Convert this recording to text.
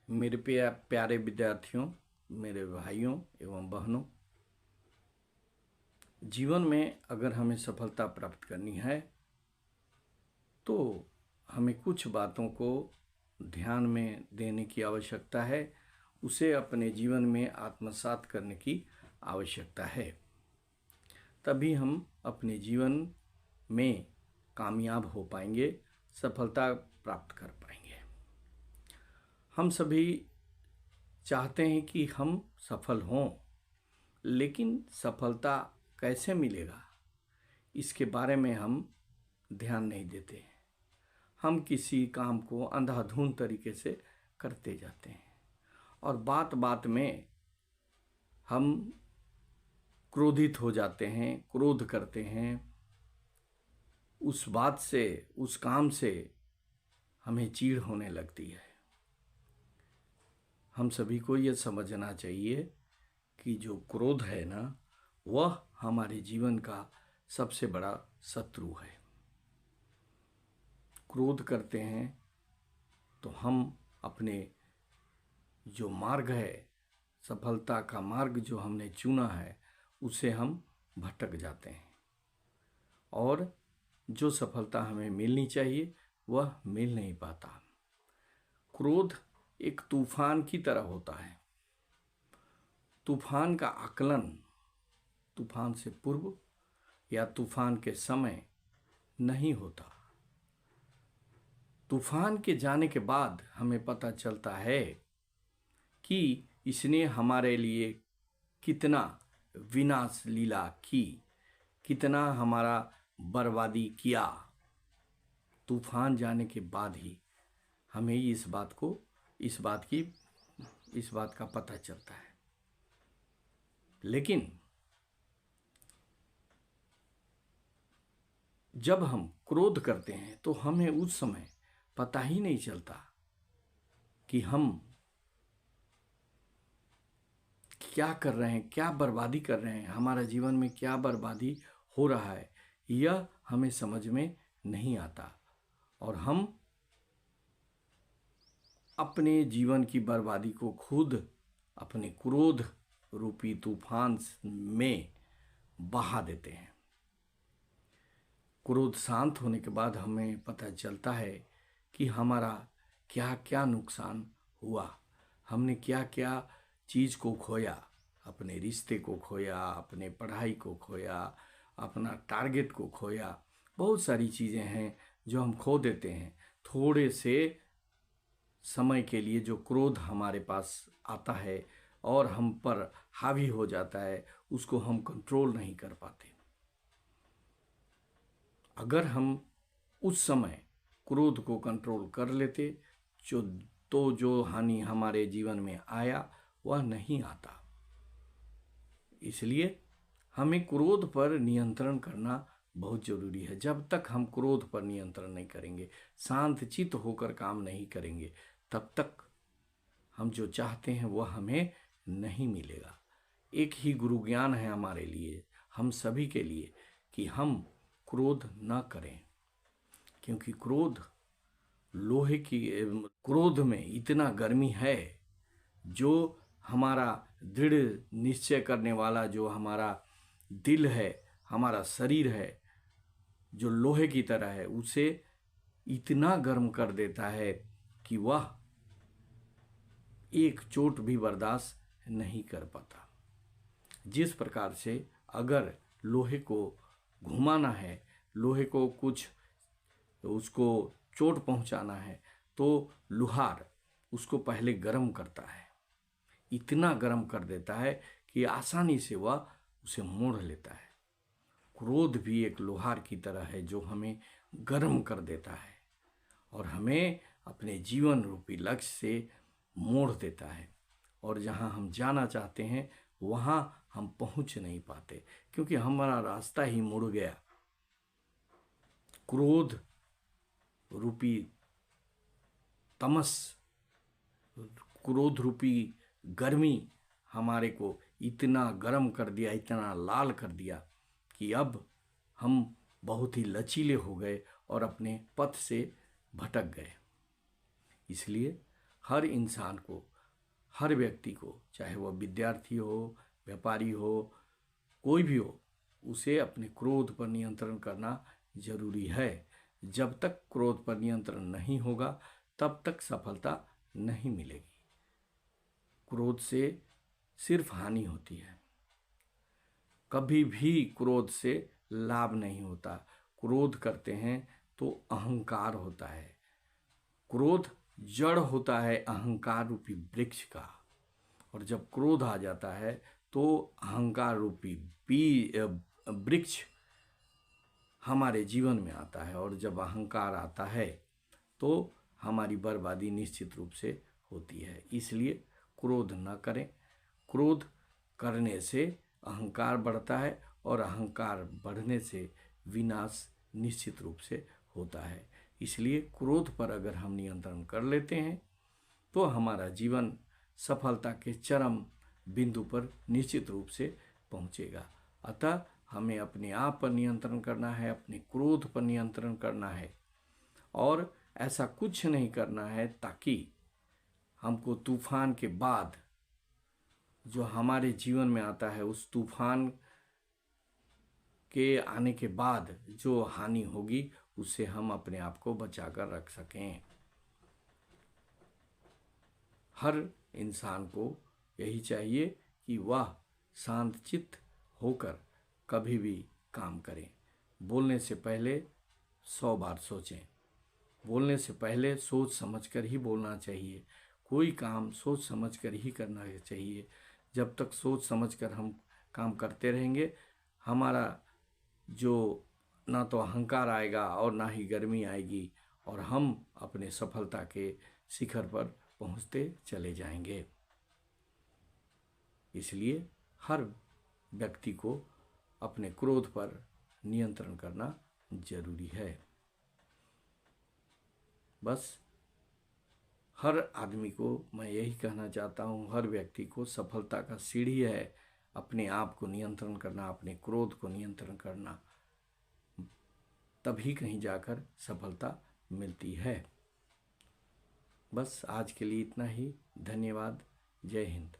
मेरे प्यारे विद्यार्थियों, मेरे भाइयों एवं बहनों, जीवन में अगर हमें सफलता प्राप्त करनी है तो हमें कुछ बातों को ध्यान में देने की आवश्यकता है। उसे अपने जीवन में आत्मसात करने की आवश्यकता है। तभी हम अपने जीवन में कामयाब हो पाएंगे, सफलता प्राप्त कर पाएंगे। हम सभी चाहते हैं कि हम सफल हों, लेकिन सफलता कैसे मिलेगा इसके बारे में हम ध्यान नहीं देते हैं। हम किसी काम को अंधाधुंध तरीके से करते जाते हैं और बात बात में हम क्रोधित हो जाते हैं, क्रोध करते हैं। उस बात से, उस काम से हमें चीड़ होने लगती है। हम सभी को यह समझना चाहिए कि जो क्रोध है ना, वह हमारे जीवन का सबसे बड़ा शत्रु है। क्रोध करते हैं तो हम अपने जो मार्ग है, सफलता का मार्ग जो हमने चुना है, उसे हम भटक जाते हैं और जो सफलता हमें मिलनी चाहिए वह मिल नहीं पाता। क्रोध एक तूफान की तरह होता है। तूफान का आकलन तूफान से पूर्व या तूफान के समय नहीं होता। तूफान के जाने के बाद हमें पता चलता है कि इसने हमारे लिए कितना विनाश लीला की, कितना हमारा बर्बादी किया। तूफान जाने के बाद ही हमें इस बात का पता चलता है। लेकिन जब हम क्रोध करते हैं तो हमें उस समय पता ही नहीं चलता कि हम क्या कर रहे हैं, क्या बर्बादी कर रहे हैं, हमारा जीवन में क्या बर्बादी हो रहा है, यह हमें समझ में नहीं आता और हम अपने जीवन की बर्बादी को खुद अपने क्रोध रूपी तूफान में बहा देते हैं। क्रोध शांत होने के बाद हमें पता चलता है कि हमारा क्या क्या नुकसान हुआ, हमने क्या क्या चीज़ को खोया, अपने रिश्ते को खोया, अपने पढ़ाई को खोया, अपना टारगेट को खोया। बहुत सारी चीज़ें हैं जो हम खो देते हैं थोड़े से समय के लिए। जो क्रोध हमारे पास आता है और हम पर हावी हो जाता है, उसको हम कंट्रोल नहीं कर पाते। अगर हम उस समय क्रोध को कंट्रोल कर लेते तो जो हानि हमारे जीवन में आया वह नहीं आता। इसलिए हमें क्रोध पर नियंत्रण करना बहुत जरूरी है। जब तक हम क्रोध पर नियंत्रण नहीं करेंगे, शांत चित्त होकर काम नहीं करेंगे, तब तक हम जो चाहते हैं वह हमें नहीं मिलेगा। एक ही गुरु ज्ञान है हमारे लिए, हम सभी के लिए, कि हम क्रोध न करें, क्योंकि क्रोध में इतना गर्मी है। जो हमारा दृढ़ निश्चय करने वाला जो हमारा दिल है, हमारा शरीर है, जो लोहे की तरह है, उसे इतना गर्म कर देता है कि वह एक चोट भी बर्दाश्त नहीं कर पाता। जिस प्रकार से अगर लोहे को घुमाना है, लोहे को कुछ उसको चोट पहुंचाना है, तो लोहार उसको पहले गर्म करता है, इतना गर्म कर देता है कि आसानी से वह उसे मोड़ लेता है। क्रोध भी एक लोहार की तरह है जो हमें गर्म कर देता है और हमें अपने जीवन रूपी लक्ष्य से मोड़ देता है, और जहां हम जाना चाहते हैं वहां हम पहुंच नहीं पाते, क्योंकि हमारा रास्ता ही मुड़ गया। क्रोध रूपी तमस, क्रोध रूपी गर्मी हमारे को इतना गर्म कर दिया, इतना लाल कर दिया कि अब हम बहुत ही लचीले हो गए और अपने पथ से भटक गए। इसलिए हर इंसान को, हर व्यक्ति को, चाहे वह विद्यार्थी हो, व्यापारी हो, कोई भी हो, उसे अपने क्रोध पर नियंत्रण करना जरूरी है। जब तक क्रोध पर नियंत्रण नहीं होगा तब तक सफलता नहीं मिलेगी। क्रोध से सिर्फ हानि होती है, कभी भी क्रोध से लाभ नहीं होता। क्रोध करते हैं तो अहंकार होता है। क्रोध जड़ होता है अहंकार रूपी वृक्ष का, और जब क्रोध आ जाता है तो अहंकार रूपी वृक्ष हमारे जीवन में आता है, और जब अहंकार आता है तो हमारी बर्बादी निश्चित रूप से होती है। इसलिए क्रोध न करें। क्रोध करने से अहंकार बढ़ता है, और अहंकार बढ़ने से विनाश निश्चित रूप से होता है। इसलिए क्रोध पर अगर हम नियंत्रण कर लेते हैं तो हमारा जीवन सफलता के चरम बिंदु पर निश्चित रूप से पहुंचेगा। अतः हमें अपने आप पर नियंत्रण करना है, अपने क्रोध पर नियंत्रण करना है, और ऐसा कुछ नहीं करना है ताकि हमको तूफान के बाद जो हमारे जीवन में आता है, उस तूफान के आने के बाद जो हानि होगी उससे हम अपने आप को बचाकर रख सकें। हर इंसान को यही चाहिए कि वह शांतचित्त होकर कभी भी काम करें। बोलने से पहले 100 बार सोचें। बोलने से पहले सोच समझकर ही बोलना चाहिए। कोई काम सोच समझकर ही करना चाहिए। जब तक सोच समझकर हम काम करते रहेंगे, हमारा जो ना तो अहंकार आएगा और ना ही गर्मी आएगी, और हम अपने सफलता के शिखर पर पहुंचते चले जाएंगे। इसलिए हर व्यक्ति को अपने क्रोध पर नियंत्रण करना जरूरी है। बस हर आदमी को मैं यही कहना चाहता हूँ, हर व्यक्ति को सफलता का सीढ़ी है अपने आप को नियंत्रण करना, अपने क्रोध को नियंत्रण करना, तभी कहीं जाकर सफलता मिलती है। बस आज के लिए इतना ही। धन्यवाद। जय हिंद।